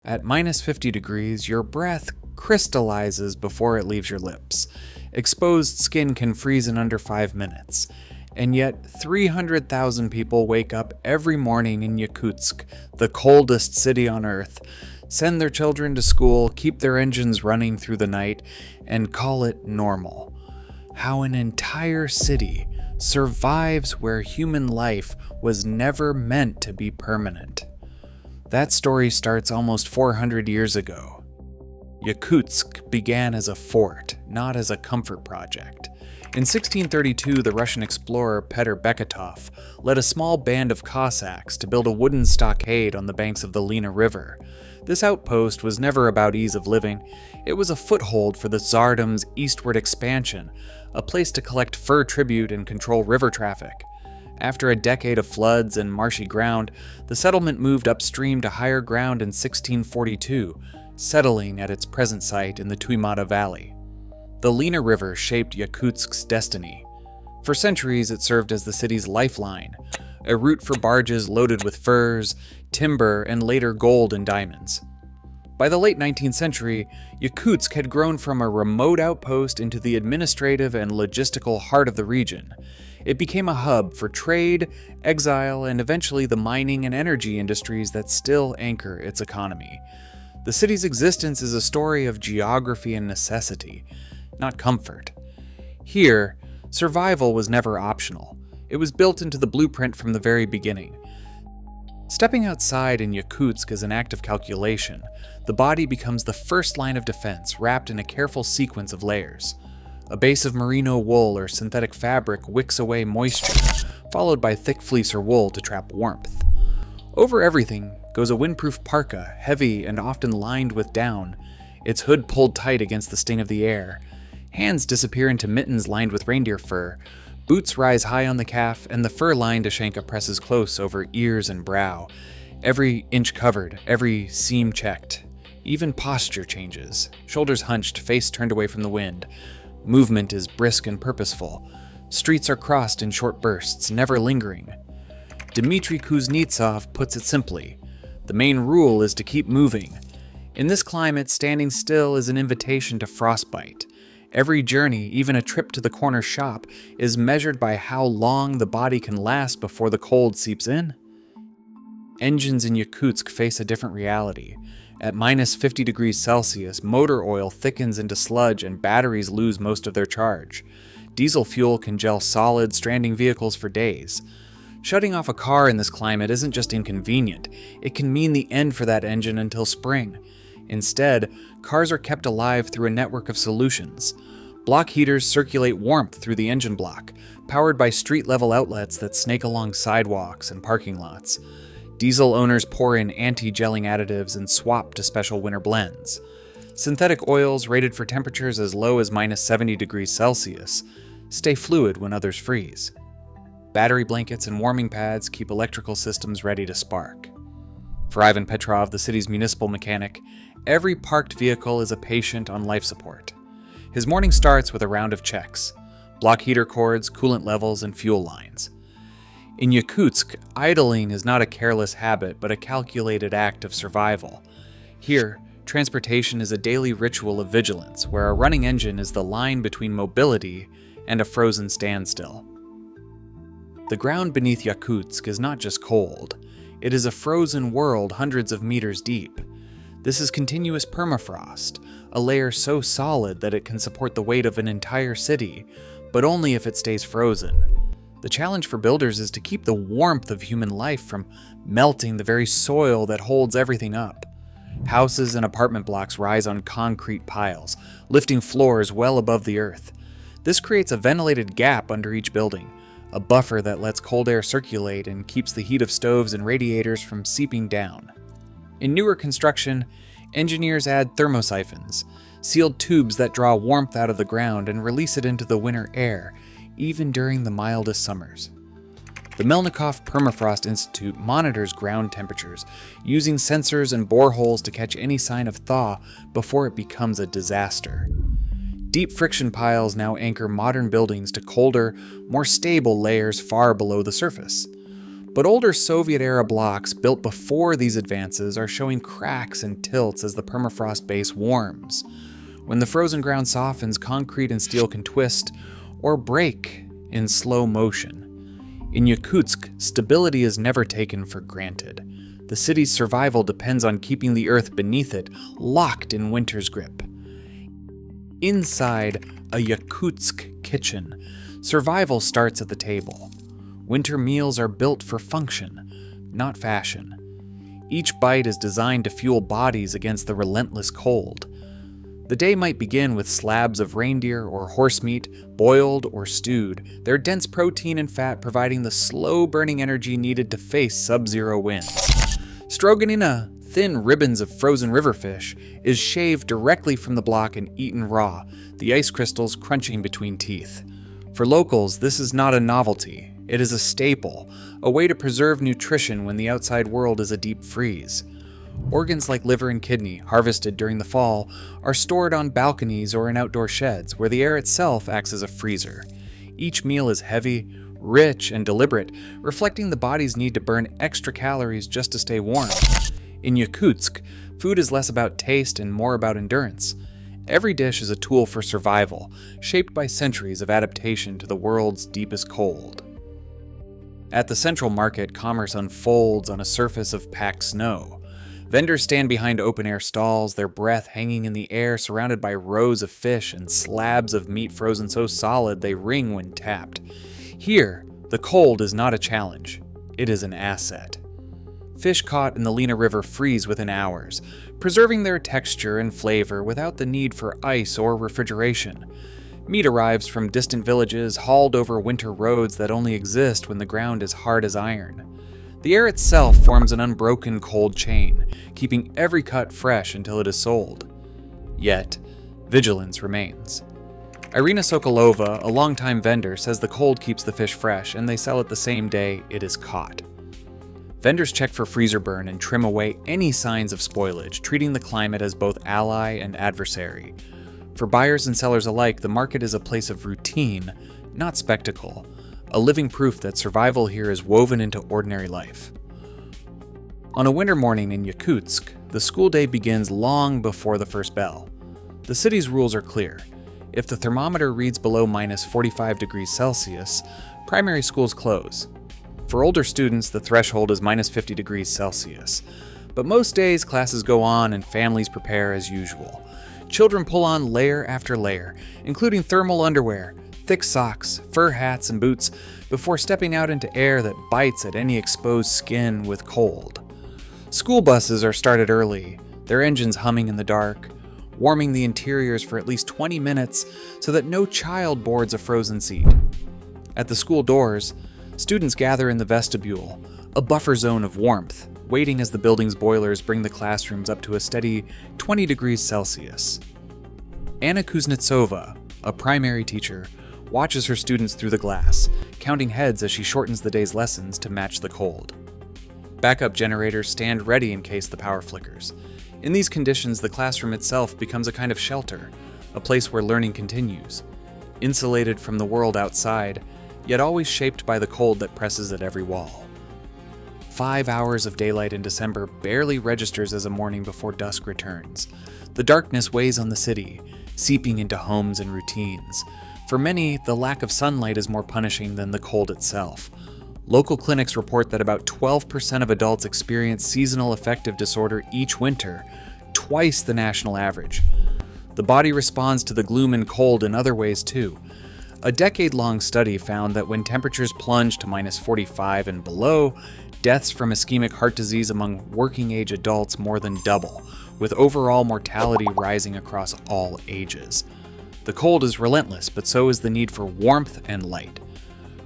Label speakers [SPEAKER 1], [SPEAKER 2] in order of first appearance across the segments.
[SPEAKER 1] At minus 50 degrees, your breath crystallizes before it leaves your lips. Exposed skin can freeze in under 5 minutes. And yet, 300,000 people wake up every morning in Yakutsk, the coldest city on Earth, send their children to school, keep their engines running through the night, and call it normal. How an entire city survives where human life was never meant to be permanent. That story starts almost 400 years ago. Yakutsk began as a fort, not as a comfort project. In 1632, the Russian explorer Petr Beketov led a small band of Cossacks to build a wooden stockade on the banks of the Lena River. This outpost was never about ease of living. It was a foothold for the Tsardom's eastward expansion, a place to collect fur tribute and control river traffic. After a decade of floods and marshy ground, the settlement moved upstream to higher ground in 1642, settling at its present site in the Tuymata Valley. The Lena River shaped Yakutsk's destiny. For centuries, it served as the city's lifeline, a route for barges loaded with furs, timber, and later gold and diamonds. By the late 19th century, Yakutsk had grown from a remote outpost into the administrative and logistical heart of the region. It became a hub for trade, exile, and eventually the mining and energy industries that still anchor its economy. The city's existence is a story of geography and necessity, not comfort. Here, survival was never optional. It was built into the blueprint from the very beginning. Stepping outside in Yakutsk is an act of calculation. The body becomes the first line of defense, wrapped in a careful sequence of layers. A base of merino wool or synthetic fabric wicks away moisture, followed by thick fleece or wool to trap warmth. Over everything goes a windproof parka, heavy and often lined with down, its hood pulled tight against the sting of the air. Hands disappear into mittens lined with reindeer fur. Boots rise high on the calf, and the fur-lined Ashanka presses close over ears and brow. Every inch covered, every seam checked. Even posture changes. Shoulders hunched, face turned away from the wind. Movement is brisk and purposeful. Streets are crossed in short bursts, never lingering. Dmitry Kuznetsov puts it simply. The main rule is to keep moving. In this climate, standing still is an invitation to frostbite. Every journey, even a trip to the corner shop, is measured by how long the body can last before the cold seeps in. Engines in Yakutsk face a different reality. At minus 50 degrees Celsius, motor oil thickens into sludge and batteries lose most of their charge. Diesel fuel can gel solid, stranding vehicles for days. Shutting off a car in this climate isn't just inconvenient, it can mean the end for that engine until spring. Instead, cars are kept alive through a network of solutions. Block heaters circulate warmth through the engine block, powered by street-level outlets that snake along sidewalks and parking lots. Diesel owners pour in anti-gelling additives and swap to special winter blends. Synthetic oils, rated for temperatures as low as minus 70 degrees Celsius, stay fluid when others freeze. Battery blankets and warming pads keep electrical systems ready to spark. For Ivan Petrov, the city's municipal mechanic, every parked vehicle is a patient on life support. His morning starts with a round of checks: block heater cords, coolant levels, and fuel lines. In Yakutsk, idling is not a careless habit, but a calculated act of survival. Here, transportation is a daily ritual of vigilance, where a running engine is the line between mobility and a frozen standstill. The ground beneath Yakutsk is not just cold. It is a frozen world hundreds of meters deep. This is continuous permafrost, a layer so solid that it can support the weight of an entire city, but only if it stays frozen. The challenge for builders is to keep the warmth of human life from melting the very soil that holds everything up. Houses and apartment blocks rise on concrete piles, lifting floors well above the earth. This creates a ventilated gap under each building, a buffer that lets cold air circulate and keeps the heat of stoves and radiators from seeping down. In newer construction, engineers add thermosiphons, sealed tubes that draw warmth out of the ground and release it into the winter air, even during the mildest summers. The Melnikov Permafrost Institute monitors ground temperatures, using sensors and boreholes to catch any sign of thaw before it becomes a disaster. Deep friction piles now anchor modern buildings to colder, more stable layers far below the surface. But older Soviet-era blocks built before these advances are showing cracks and tilts as the permafrost base warms. When the frozen ground softens, concrete and steel can twist or break in slow motion. In Yakutsk, stability is never taken for granted. The city's survival depends on keeping the earth beneath it locked in winter's grip. Inside a Yakutsk kitchen, survival starts at the table. Winter meals are built for function, not fashion. Each bite is designed to fuel bodies against the relentless cold. The day might begin with slabs of reindeer or horse meat, boiled or stewed, their dense protein and fat providing the slow-burning energy needed to face sub-zero winds. Stroganina, thin ribbons of frozen river fish, is shaved directly from the block and eaten raw, the ice crystals crunching between teeth. For locals, this is not a novelty. It is a staple, a way to preserve nutrition when the outside world is a deep freeze. Organs like liver and kidney, harvested during the fall, are stored on balconies or in outdoor sheds, where the air itself acts as a freezer. Each meal is heavy, rich, and deliberate, reflecting the body's need to burn extra calories just to stay warm. In Yakutsk, food is less about taste and more about endurance. Every dish is a tool for survival, shaped by centuries of adaptation to the world's deepest cold. At the central market, commerce unfolds on a surface of packed snow. Vendors stand behind open-air stalls, their breath hanging in the air, surrounded by rows of fish and slabs of meat frozen so solid they ring when tapped. Here, the cold is not a challenge. It is an asset. Fish caught in the Lena River freeze within hours, preserving their texture and flavor without the need for ice or refrigeration. Meat arrives from distant villages, hauled over winter roads that only exist when the ground is hard as iron. The air itself forms an unbroken cold chain, keeping every cut fresh until it is sold. Yet, vigilance remains. Irina Sokolova, a longtime vendor, says the cold keeps the fish fresh and they sell it the same day it is caught. Vendors check for freezer burn and trim away any signs of spoilage, treating the climate as both ally and adversary. For buyers and sellers alike, the market is a place of routine, not spectacle, a living proof that survival here is woven into ordinary life. On a winter morning in Yakutsk, the school day begins long before the first bell. The city's rules are clear. If the thermometer reads below minus 45 degrees Celsius, primary schools close. For older students, the threshold is minus 50 degrees Celsius. But most days, classes go on and families prepare as usual. Children pull on layer after layer, including thermal underwear, thick socks, fur hats, and boots, before stepping out into air that bites at any exposed skin with cold. School buses are started early, their engines humming in the dark, warming the interiors for at least 20 minutes so that no child boards a frozen seat. At the school doors, students gather in the vestibule, a buffer zone of warmth, waiting as the building's boilers bring the classrooms up to a steady 20 degrees Celsius. Anna Kuznetsova, a primary teacher, watches her students through the glass, counting heads as she shortens the day's lessons to match the cold. Backup generators stand ready in case the power flickers. In these conditions, the classroom itself becomes a kind of shelter, a place where learning continues, insulated from the world outside, yet always shaped by the cold that presses at every wall. 5 hours of daylight in December barely registers as a morning before dusk returns. The darkness weighs on the city, seeping into homes and routines. For many, the lack of sunlight is more punishing than the cold itself. Local clinics report that about 12% of adults experience seasonal affective disorder each winter, twice the national average. The body responds to the gloom and cold in other ways too. A decade-long study found that when temperatures plunge to minus 45 and below, deaths from ischemic heart disease among working-age adults more than double, with overall mortality rising across all ages. The cold is relentless, but so is the need for warmth and light.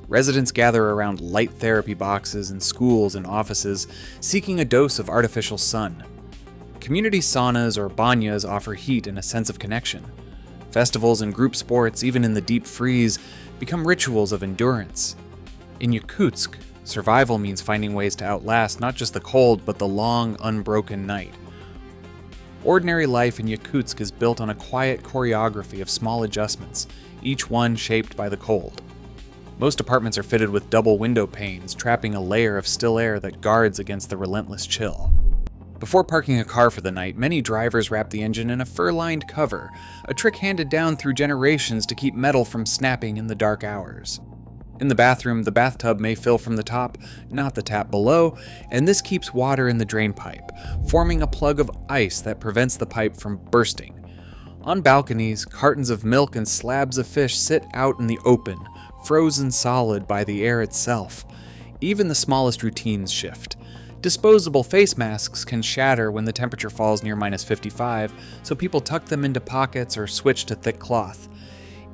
[SPEAKER 1] Residents gather around light therapy boxes in schools and offices, seeking a dose of artificial sun. Community saunas or banyas offer heat and a sense of connection. Festivals and group sports, even in the deep freeze, become rituals of endurance. In Yakutsk, survival means finding ways to outlast not just the cold, but the long, unbroken night. Ordinary life in Yakutsk is built on a quiet choreography of small adjustments, each one shaped by the cold. Most apartments are fitted with double window panes, trapping a layer of still air that guards against the relentless chill. Before parking a car for the night, many drivers wrap the engine in a fur-lined cover, a trick handed down through generations to keep metal from snapping in the dark hours. In the bathroom, the bathtub may fill from the top, not the tap below, and this keeps water in the drain pipe, forming a plug of ice that prevents the pipe from bursting. On balconies, cartons of milk and slabs of fish sit out in the open, frozen solid by the air itself. Even the smallest routines shift. Disposable face masks can shatter when the temperature falls near -55, so people tuck them into pockets or switch to thick cloth.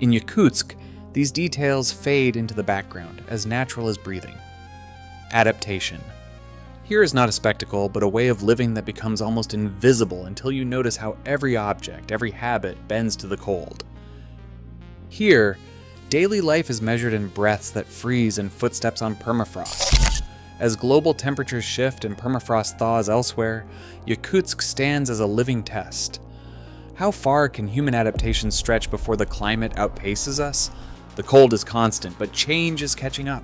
[SPEAKER 1] In Yakutsk, these details fade into the background, as natural as breathing. Adaptation. Here is not a spectacle, but a way of living that becomes almost invisible until you notice how every object, every habit bends to the cold. Here, daily life is measured in breaths that freeze and footsteps on permafrost. As global temperatures shift and permafrost thaws elsewhere, Yakutsk stands as a living test. How far can human adaptation stretch before the climate outpaces us? The cold is constant, but change is catching up.